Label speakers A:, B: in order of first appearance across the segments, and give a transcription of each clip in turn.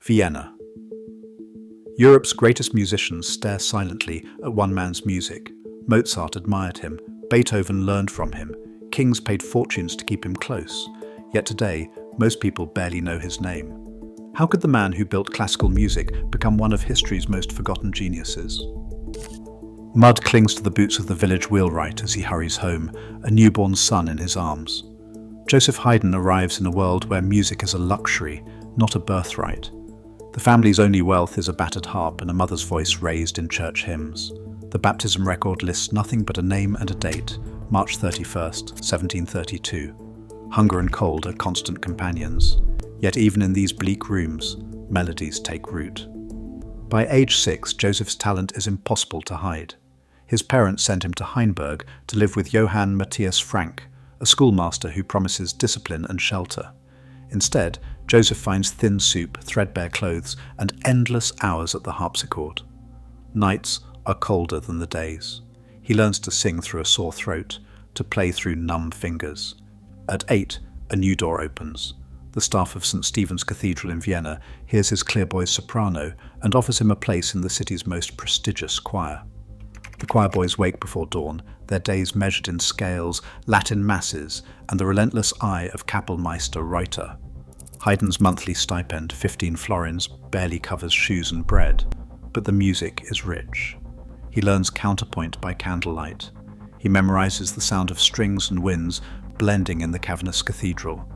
A: Vienna. Europe's greatest musicians stare silently at one man's music. Mozart admired him, Beethoven learned from him, kings paid fortunes to keep him close. Yet today, most people barely know his name. How could the man who built classical music become one of history's most forgotten geniuses? Mud clings to the boots of the village wheelwright as he hurries home, a newborn son in his arms. Joseph Haydn arrives in a world where music is a luxury, not a birthright. The family's only wealth is a battered harp and a mother's voice raised in church hymns. The baptism record lists nothing but a name and a date, March 31st, 1732. Hunger and cold are constant companions. Yet even in these bleak rooms, melodies take root. By age 6, Joseph's talent is impossible to hide. His parents sent him to Hainburg to live with Johann Matthias Frank, a schoolmaster who promises discipline and shelter. Instead, Joseph finds thin soup, threadbare clothes, and endless hours at the harpsichord. Nights are colder than the days. He learns to sing through a sore throat, to play through numb fingers. At 8, a new door opens. The staff of St. Stephen's Cathedral in Vienna hears his clairvoyant soprano and offers him a place in the city's most prestigious choir. The choir boys wake before dawn, their days measured in scales, Latin masses, and the relentless eye of Kapellmeister Reuter. Haydn's monthly stipend, 15 florins, barely covers shoes and bread, but the music is rich. He learns counterpoint by candlelight. He memorizes the sound of strings and winds blending in the cavernous cathedral.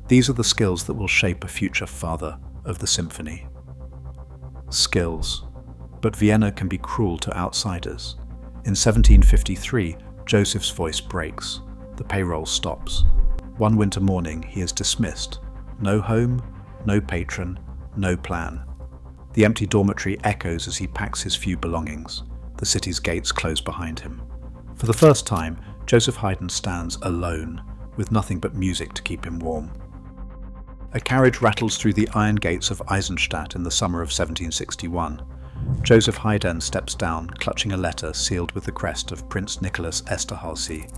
A: These are the skills that will shape a future father of the symphony. Skills. But Vienna can be cruel to outsiders. In 1753, Joseph's voice breaks. The payroll stops. One winter morning, he is dismissed. No home, no patron, no plan. The empty dormitory echoes as he packs his few belongings. The city's gates close behind him. For the first time, Joseph Haydn stands alone, with nothing but music to keep him warm. A carriage rattles through the iron gates of Eisenstadt in the summer of 1761. Joseph Haydn steps down, clutching a letter sealed with the crest of Prince Nicholas Esterhazy.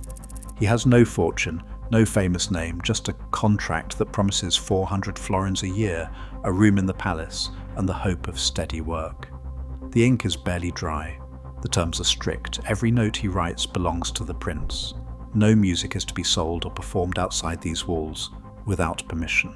A: He has no fortune, no famous name, just a contract that promises 400 florins a year, a room in the palace, and the hope of steady work. The ink is barely dry. The terms are strict. Every note he writes belongs to the prince. No music is to be sold or performed outside these walls without permission.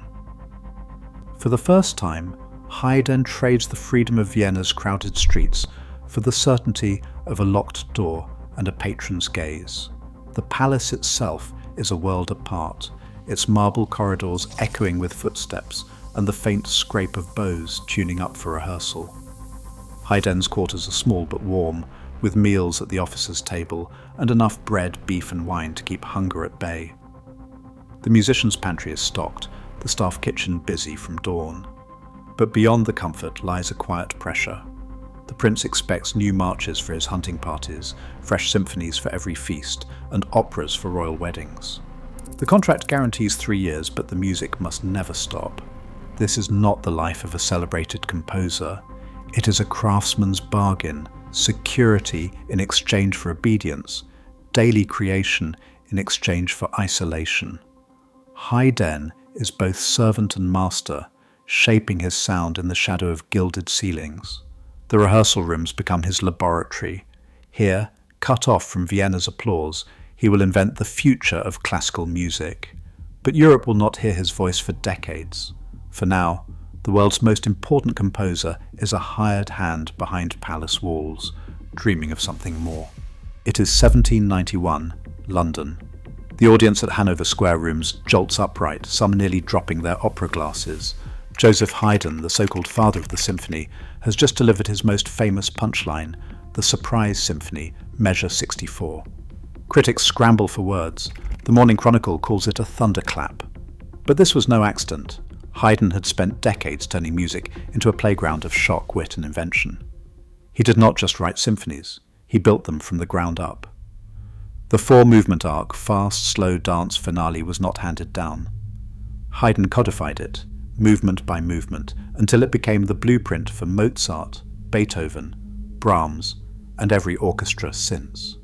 A: For the first time, Haydn trades the freedom of Vienna's crowded streets for the certainty of a locked door and a patron's gaze. The palace itself is a world apart, its marble corridors echoing with footsteps and the faint scrape of bows tuning up for rehearsal. Haydn's quarters are small but warm, with meals at the officers' table and enough bread, beef and wine to keep hunger at bay. The musicians' pantry is stocked, the staff kitchen busy from dawn. But beyond the comfort lies a quiet pressure. The prince expects new marches for his hunting parties, fresh symphonies for every feast, and operas for royal weddings. The contract guarantees 3 years, but the music must never stop. This is not the life of a celebrated composer. It is a craftsman's bargain, security in exchange for obedience, daily creation in exchange for isolation. Haydn is both servant and master, shaping his sound in the shadow of gilded ceilings. The rehearsal rooms become his laboratory. Here, cut off from Vienna's applause, he will invent the future of classical music. But Europe will not hear his voice for decades. For now, the world's most important composer is a hired hand behind palace walls, dreaming of something more. It is 1791, London. The audience at Hanover Square Rooms jolts upright, some nearly dropping their opera glasses. Joseph Haydn, the so-called father of the symphony, has just delivered his most famous punchline, the Surprise Symphony, Measure 64. Critics scramble for words. The Morning Chronicle calls it a thunderclap. But this was no accident. Haydn had spent decades turning music into a playground of shock, wit and invention. He did not just write symphonies, he built them from the ground up. The 4-movement arc, fast, slow dance finale was not handed down. Haydn codified it, movement by movement, until it became the blueprint for Mozart, Beethoven, Brahms, and every orchestra since.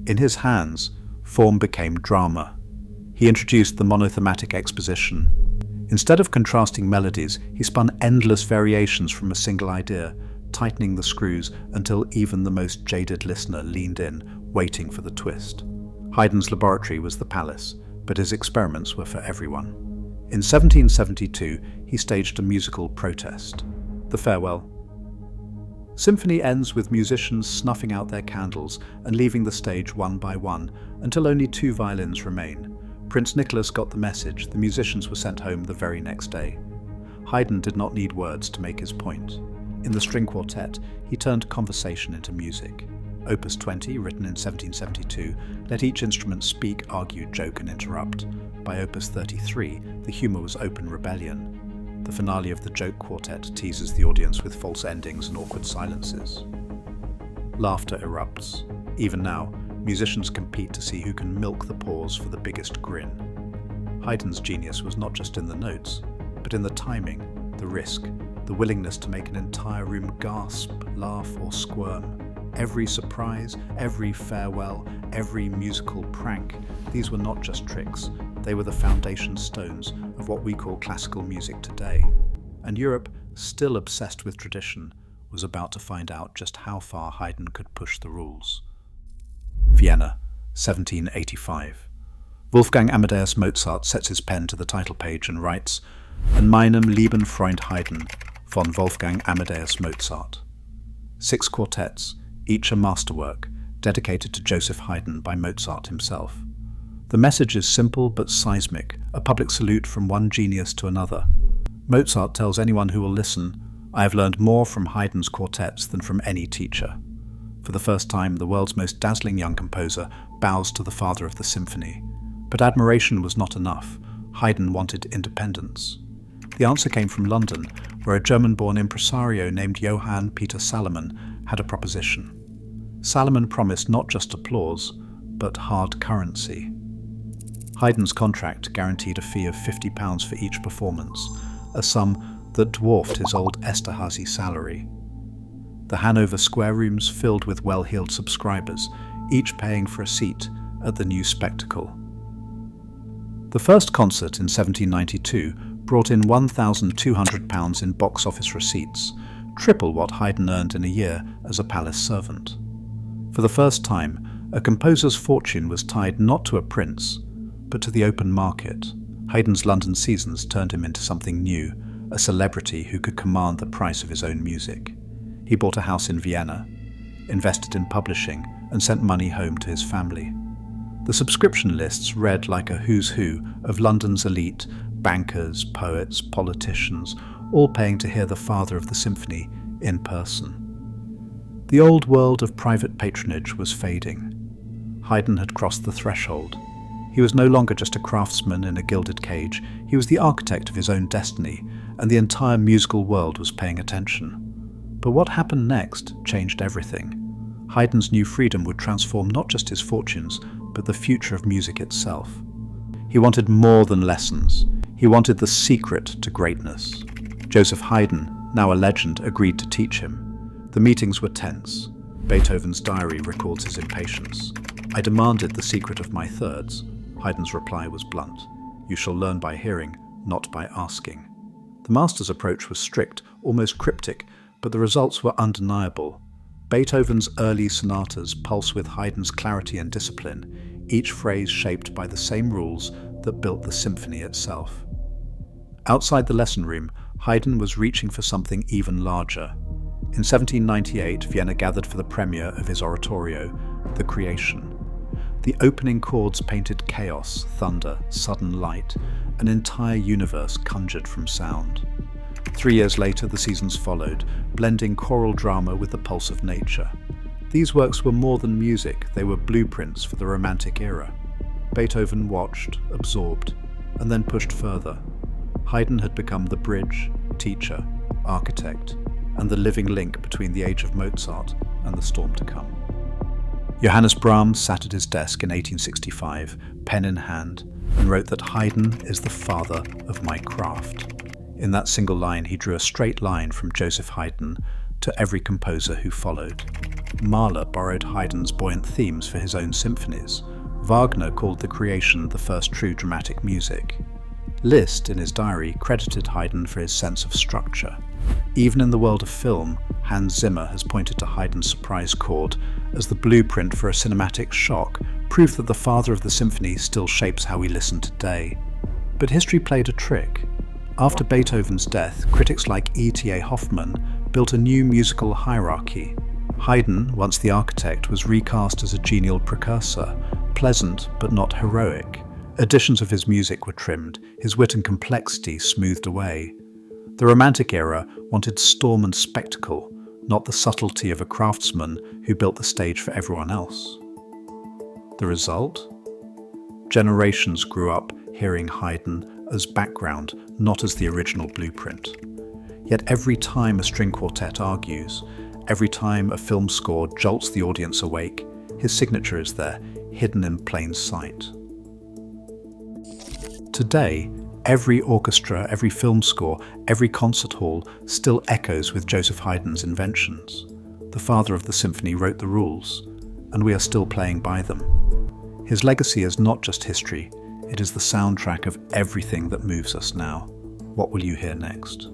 A: In his hands, form became drama. He introduced the monothematic exposition. Instead of contrasting melodies, he spun endless variations from a single idea, tightening the screws until even the most jaded listener leaned in, waiting for the twist. Haydn's laboratory was the palace, but his experiments were for everyone. In 1772, he staged a musical protest, the Farewell. Symphony ends with musicians snuffing out their candles and leaving the stage one by one until only 2 violins remain. Prince Nicholas got the message. The musicians were sent home the very next day. Haydn did not need words to make his point. In the string quartet, he turned conversation into music. Opus 20, written in 1772, let each instrument speak, argue, joke, and interrupt. By Opus 33, the humour was open rebellion. The finale of the joke quartet teases the audience with false endings and awkward silences. Laughter erupts. Even now, musicians compete to see who can milk the pause for the biggest grin. Haydn's genius was not just in the notes, but in the timing, the risk, the willingness to make an entire room gasp, laugh, or squirm. Every surprise, every farewell, every musical prank, these were not just tricks, they were the foundation stones of what we call classical music today. And Europe, still obsessed with tradition, was about to find out just how far Haydn could push the rules. Vienna, 1785. Wolfgang Amadeus Mozart sets his pen to the title page and writes, "An meinem lieben Freund Haydn von Wolfgang Amadeus Mozart." 6 quartets, each a masterwork, dedicated to Joseph Haydn by Mozart himself. The message is simple but seismic, a public salute from one genius to another. Mozart tells anyone who will listen, "I have learned more from Haydn's quartets than from any teacher." For the first time, the world's most dazzling young composer bows to the father of the symphony. But admiration was not enough. Haydn wanted independence. The answer came from London, where a German-born impresario named Johann Peter Salomon had a proposition. Salomon promised not just applause, but hard currency. Haydn's contract guaranteed a fee of £50 for each performance, a sum that dwarfed his old Esterhazy salary. The Hanover Square Rooms filled with well-heeled subscribers, each paying for a seat at the new spectacle. The first concert in 1792 brought in £1,200 in box office receipts, triple what Haydn earned in a year as a palace servant. For the first time, a composer's fortune was tied not to a prince, but to the open market. Haydn's London seasons turned him into something new, a celebrity who could command the price of his own music. He bought a house in Vienna, invested in publishing, and sent money home to his family. The subscription lists read like a who's who of London's elite, bankers, poets, politicians, all paying to hear the father of the symphony in person. The old world of private patronage was fading. Haydn had crossed the threshold. He was no longer just a craftsman in a gilded cage, he was the architect of his own destiny, and the entire musical world was paying attention. But what happened next changed everything. Haydn's new freedom would transform not just his fortunes, but the future of music itself. He wanted more than lessons. He wanted the secret to greatness. Joseph Haydn, now a legend, agreed to teach him. The meetings were tense. Beethoven's diary records his impatience. "I demanded the secret of my thirds." Haydn's reply was blunt. "You shall learn by hearing, not by asking." The master's approach was strict, almost cryptic, but the results were undeniable. Beethoven's early sonatas pulse with Haydn's clarity and discipline, each phrase shaped by the same rules that built the symphony itself. Outside the lesson room, Haydn was reaching for something even larger. In 1798, Vienna gathered for the premiere of his oratorio, The Creation. The opening chords painted chaos, thunder, sudden light, an entire universe conjured from sound. 3 years later, the seasons followed, blending choral drama with the pulse of nature. These works were more than music, they were blueprints for the Romantic era. Beethoven watched, absorbed, and then pushed further. Haydn had become the bridge, teacher, architect, and the living link between the age of Mozart and the storm to come. Johannes Brahms sat at his desk in 1865, pen in hand, and wrote that Haydn is the father of my craft. In that single line, he drew a straight line from Joseph Haydn to every composer who followed. Mahler borrowed Haydn's buoyant themes for his own symphonies. Wagner called The Creation the first true dramatic music. Liszt, in his diary, credited Haydn for his sense of structure. Even in the world of film, Hans Zimmer has pointed to Haydn's surprise chord as the blueprint for a cinematic shock, proof that the father of the symphony still shapes how we listen today. But history played a trick. After Beethoven's death, critics like E.T.A. Hoffmann built a new musical hierarchy. Haydn, once the architect, was recast as a genial precursor, pleasant but not heroic. Editions of his music were trimmed, his wit and complexity smoothed away. The Romantic era wanted storm and spectacle, not the subtlety of a craftsman who built the stage for everyone else. The result? Generations grew up hearing Haydn as background, not as the original blueprint. Yet every time a string quartet argues, every time a film score jolts the audience awake, his signature is there, hidden in plain sight. Today, every orchestra, every film score, every concert hall still echoes with Joseph Haydn's inventions. The father of the symphony wrote the rules, and we are still playing by them. His legacy is not just history, it is the soundtrack of everything that moves us now. What will you hear next?